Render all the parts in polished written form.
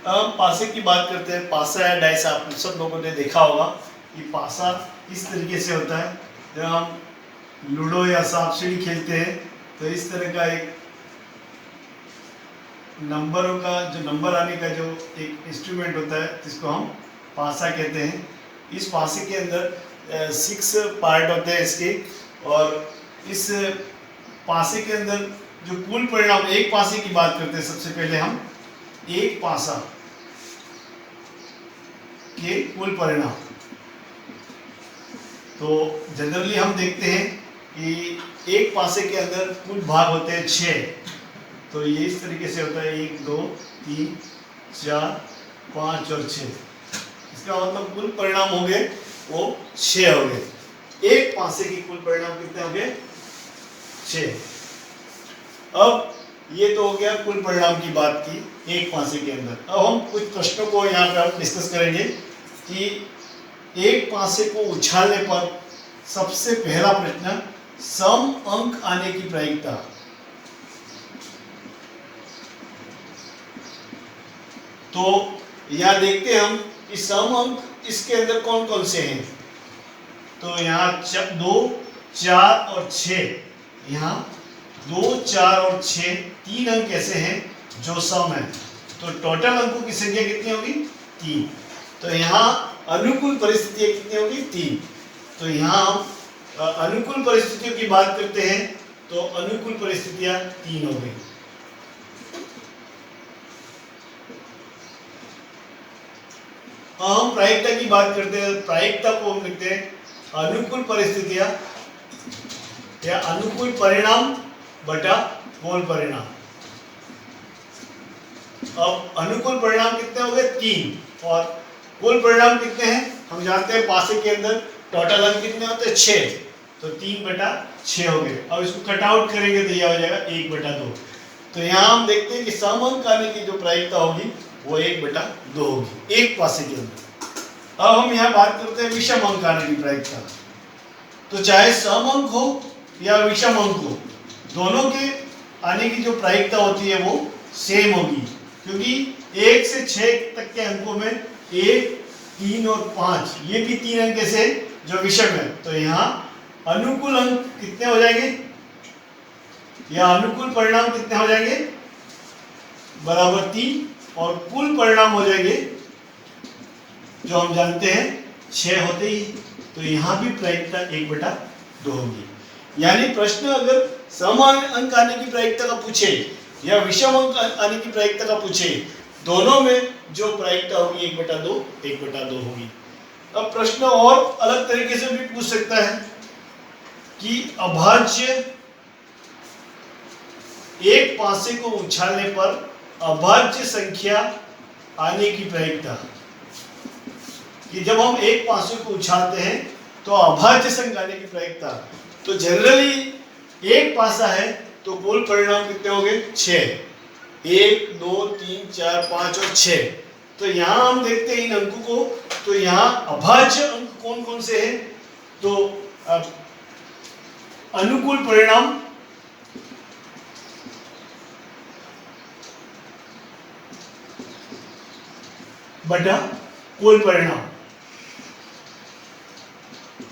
हम पासे की बात करते हैं। पासा या डाइस आप सब लोगों ने देखा होगा कि पासा इस तरीके से होता है। जब हम लूडो या सांप सीढ़ी खेलते हैं तो इस तरह का एक नंबरों का जो नंबर आने का जो एक इंस्ट्रूमेंट होता है जिसको हम पासा कहते हैं। इस पासे के अंदर 6 पार्ट होते हैं इसके, और इस पासे के अंदर जो कुल परिणाम, एक पासे की बात करते हैं सबसे पहले हम, एक पासा के कुल परिणाम। तो जनरली हम देखते हैं कि एक पासे के अंदर कुल भाग होते हैं 6। तो ये इस तरीके से होता है 1 2 3 4 5 और 6। इसका मतलब कुल परिणाम हो गए वो 6 हो गए। एक पासे की कुल परिणाम कितने हो गए? 6। अब ये तो हो गया कुल परिणाम की बात की एक पासे के अंदर। अब हम कुछ प्रश्नों को यहाँ पे हम डिस्कस करेंगे कि एक पासे को उछालने पर सबसे पहला प्रश्न, सम अंक आने की प्रायिकता। तो यहाँ देखते हैं हम कि सम अंक इसके अंदर कौन कौन से हैं। तो यहाँ 2 4 और 6, यहाँ 2 4 और 6 3 अंक ऐसे हैं जो सम है। तो टोटल अंकों की संख्या कितनी होगी? 3। तो यहाँ अनुकूल परिस्थितियां कितनी होगी? 3। तो यहाँ हम अनुकूल परिस्थितियों की बात करते हैं तो अनुकूल परिस्थितियां 3 हो गई। हम प्रायिकता की बात करते हैं। प्रायिकता को हम लिखते हैं अनुकूल परिस्थितियां या अनुकूल परिणाम बटा कुल परिणाम। अब अनुकूल परिणाम कितने हो गए? 3। और कुल परिणाम कितने हैं? हम जानते हैं पासे के अंदर टोटल अंक कितने होते हैं? 6। तो 3 बटा 6 हो गए। अब इसको कट आउट करेंगे तो यह हो जाएगा 1 बटा 2। तो यहाँ हम देखते हैं कि सम अंक आने की जो प्रायिकता होगी वो 1 बटा 2 होगी एक पासे के अंदर। अब हम यहाँ बात करते हैं विषम अंक आने की प्रायिकता। तो चाहे सम अंक हो या विषम अंक हो, दोनों के आने की जो प्रायिकता होती है वो सेम होगी, क्योंकि 1 से 6 तक के अंकों में 1 3 और 5 ये भी 3 अंक ऐसे जो विषम है। तो यहाँ अनुकूल अंक कितने हो जाएंगे या अनुकूल परिणाम कितने हो जाएंगे? बराबर 3। और कुल परिणाम हो जाएंगे जो हम जानते हैं 6 होते ही। तो यहाँ भी प्रायिकता 1 बटा 2 होगी। यानी प्रश्न अगर सम अंक आने की प्रायिकता का पूछे या विषम अंक आने की प्रायिकता का पूछे, दोनों में जो प्रायिकता होगी 1 बटा 2 होगी। अब प्रश्न और अलग तरीके से भी पूछ सकता है कि अभाज्य एक पासे को उछालने पर अभाज्य संख्या आने की प्रायिकता। कि जब हम एक पासे को उछालते हैं तो अभाज्य संख्या आने की प्रायिकता। तो जनरली एक पासा है तो कुल परिणाम कितने हो गए? 6। 1 2 3 4 5 और 6। तो यहाँ हम देखते हैं इन अंकों को। तो यहाँ अभाज्य अंक कौन कौन से हैं? तो अनुकूल परिणाम बटा कुल परिणाम।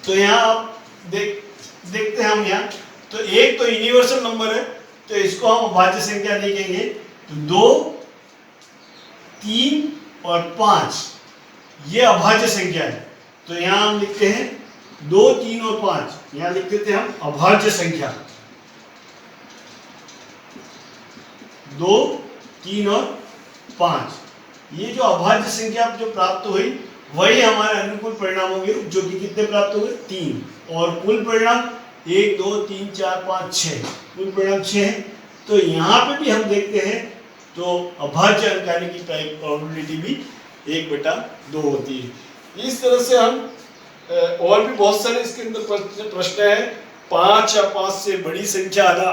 तो यहाँ आप देखते हैं हम यहाँ, तो एक तो यूनिवर्सल नंबर है तो इसको हम अभाज्य संख्या लिखेंगे। तो 2 3 और 5 ये अभाज्य संख्या है। तो यहाँ हम लिखते हैं 2 3 और 5, यहाँ लिख देते हैं हम अभाज्य संख्या। 2 3 और 5 ये जो अभाज्य संख्या जो प्राप्त हुई वही हमारे अनुकूल परिणाम होंगे, जो कि कितने प्राप्त हो गए? 3। और कुल परिणाम 1 2 3 4 5 6, कुल परिणाम 6 है। तो यहाँ पे भी हम देखते हैं तो अभाज्य अंक आने की प्रोबेबिलिटी भी 1 बटा 2 होती है। इस तरह से हम और भी बहुत सारे इसके अंदर प्रश्न है। 5 या 5 से बड़ी संख्या आना,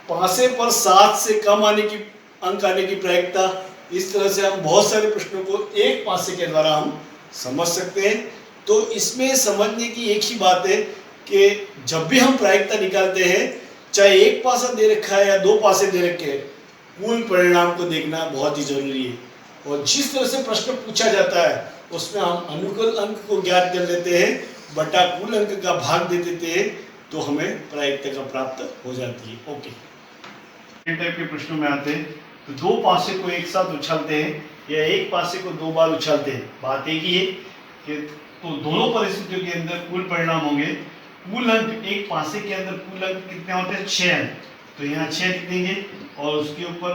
पासे पर 7 से कम आने की अंक आने की प्रायिकता। इस तरह से हम बहुत सारे प्रश्नों को एक पासे के द्वारा हम समझ सकते हैं। तो इसमें समझने की एक ही बात है कि जब भी हम प्रायिकता निकालते हैं, चाहे एक पासा दे रखा है या 2 पासे दे रखे हैं, कुल परिणाम को देखना बहुत ही जरूरी है। और जिस तरह से प्रश्न पूछा जाता है उसमें हम अनुकूल अंक को ज्ञात कर लेते हैं, बटा कुल अंक का भाग दे देते हैं, तो हमें प्रायिकता प्राप्त हो जाती है। ओके, टाइप के प्रश्नों में आते हैं तो दो पासे को एक साथ उछालते हैं या एक पासे को दो बार उछालते हैं, बात एक ही है कि तो दोनों परिस्थितियों के अंदर कुल परिणाम होंगे। कुल अंक एक पासे के अंदर कुल अंक कितने होते हैं? 6 अंक, तो यहाँ 6 लिखेंगे और उसके ऊपर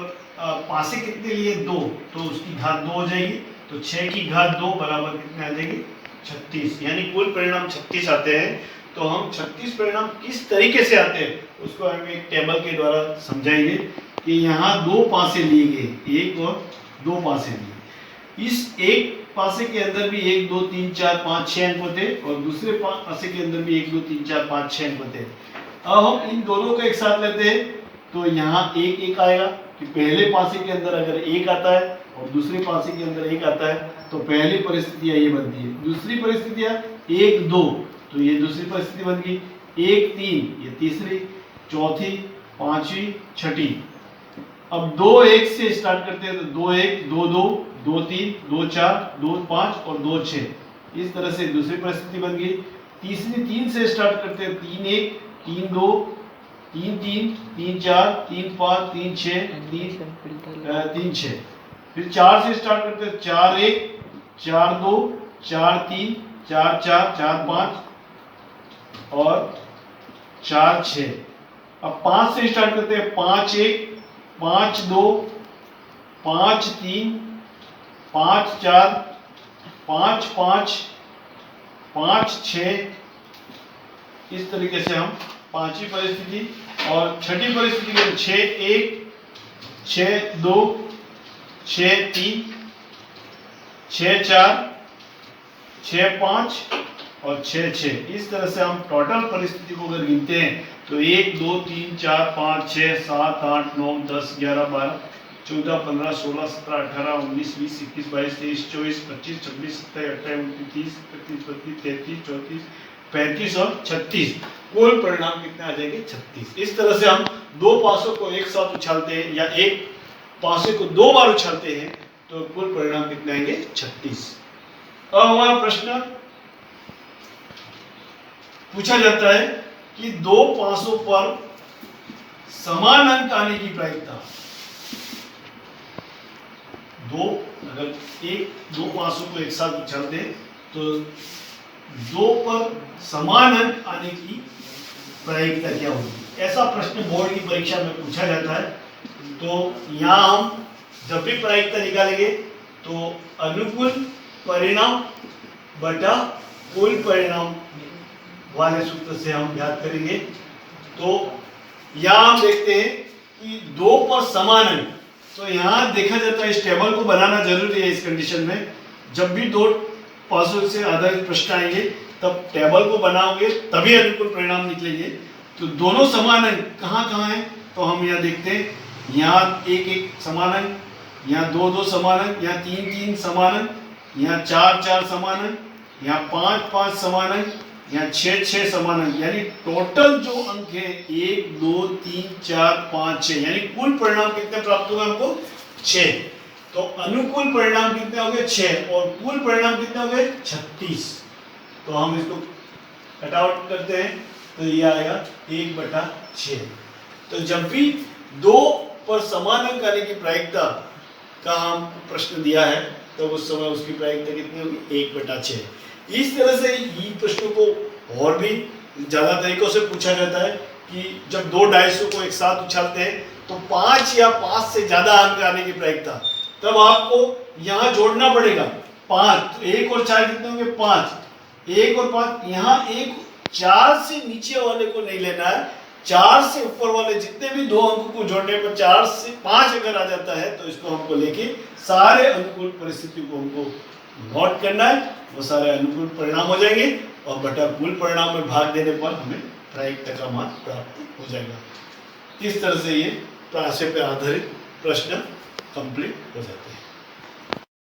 पासे कितने लिए? 2, तो उसकी घात 2 हो जाएगी, तो 6 की घात 2 बराबर कितने आ जाएंगे? 36, यानी कुल परिणाम 36 आते हैं। तो हम 36 परिणाम किस तरीके से आते हैं उसको हम एक टेबल के द्वारा समझाएंगे कि यहाँ दो पासे लिए गए, एक और दो पासे लिए। इस एक पासे के अंदर भी 1 2 3 4 5 6 अंक होते और दूसरे पासे के अंदर भी 1 2 3 4 5 6 अंक होते। अब हम इन दोनों को एक साथ लेते हैं तो यहाँ 1 1 आएगा कि पहले पासे के अंदर अगर 1 आता है और दूसरे पासे के अंदर 1 आता है तो पहली परिस्थितियाँ ये बनती है। दूसरी परिस्थितियाँ 1 2, तो ये दूसरी परिस्थिति बन गई। 1 3, ये तीसरी, चौथी, पांचवी, छठी। अब 2 1 से स्टार्ट करते हैं तो 2 1 2 2 2 3 2 4 2 5 और 2 6, इस तरह से दूसरी परिस्थिति बन गई। तीसरी 3 से स्टार्ट करते हैं 3 1 3 2 3 3 3 4 3 5 3 6 3 6। फिर 4 से स्टार्ट करते हैं 4 1 4 2 4 3 4 4 4 5 और 4 6। अब 5 से स्टार्ट करते हैं 5 1 5 2 5 3 5 4 5 5 5 6, इस तरीके से हम पांचवी परिस्थिति और छठी परिस्थिति में 6 1 6 2 6 3 6 4 6 5 और 6 6, इस तरह से हम टोटल परिस्थिति को अगर गिनते हैं तो 1 2 3 4 5 6 7 8 9 10 11 12 14 15 16 17 18 19 20 21 22 23 24 25 26 27 28 29 30 31 32 33 34 और 36, कुल परिणाम कितने आ जाएंगे? 36। इस तरह से हम दो पासों को एक साथ उछालते हैं या एक पासे को दो बार उछालते हैं तो कुल परिणाम कितने आएंगे? 36। अब हमारा प्रश्न पूछा जाता है कि दो पासों पर समान अंक आने की प्रायिकता। अगर दो पासों को एक साथ उछालते हैं तो दो पर समान अंक आने की प्रायिकता क्या होगी? ऐसा प्रश्न बोर्ड की परीक्षा में पूछा जाता है। तो यहाँ हम जब भी प्रायिकता निकालेंगे तो अनुकूल परिणाम बटा कुल परिणाम वाले सूत्र से हम याद करेंगे। तो यहाँ हम देखते हैं कि दो पर समान अंक, तो यहाँ देखा जाता है इस टेबल को बनाना जरूरी है। इस कंडीशन में जब भी दो पासों से आधारित प्रश्न आएंगे तब टेबल को बनाओगे तभी अनुकूल परिणाम निकलेंगे। तो दोनों समान अंक कहाँ कहाँ हैं? तो हम यहाँ देखते हैं, यहाँ 1 1 समान अंक, यहाँ 2 2 समान अंक, यहाँ 3 3 समान अंक, यहाँ 4 4 समान अंक, यहाँ 5 5 समान अंक, यहाँ 6 6 समान अंक, यानी टोटल जो अंक है 1 2 3 4 5 6, यानी कुल परिणाम कितने प्राप्त होगा हमको? 6। तो अनुकूल परिणाम कितने हो गए? 6, और कुल परिणाम कितने हो गए? 36। तो हम इसको कट आउट करते हैं तो ये आएगा 1/6। तो जब भी दो पर समान अंक आने की प्रायिकता का हम प्रश्न दिया है तो उस समय उसकी प्रायिकता कितनी होगी? 1/6। इस तरह से ये प्रश्नों को और भी ज्यादा तरीकों से पूछा जाता है कि जब दो डायसों को एक साथ उछालते हैं तो 5 या 5 से ज्यादा अंक आने की प्रायिकता, तब आपको यहाँ जोड़ना पड़ेगा 5। 1 और 4 कितने होंगे? 5। 1 और 5, यहाँ 1 4 से नीचे वाले को नहीं लेना है, 4 से ऊपर वाले जितने भी दो अंकों को जोड़ने पर 4 से 5 अगर आ जाता है तो इसको हमको लेके सारे अनुकूल परिस्थिति को हमको नोट करना है, वो सारे अनुकूल परिणाम हो जाएंगे और बटा कुल परिणाम में भाग देने पर हमें प्रायिकता का मान प्राप्त हो जाएगा। इस तरह से ये प्रास्य पर आधारित प्रश्न कंप्लीट हो जाते हैं।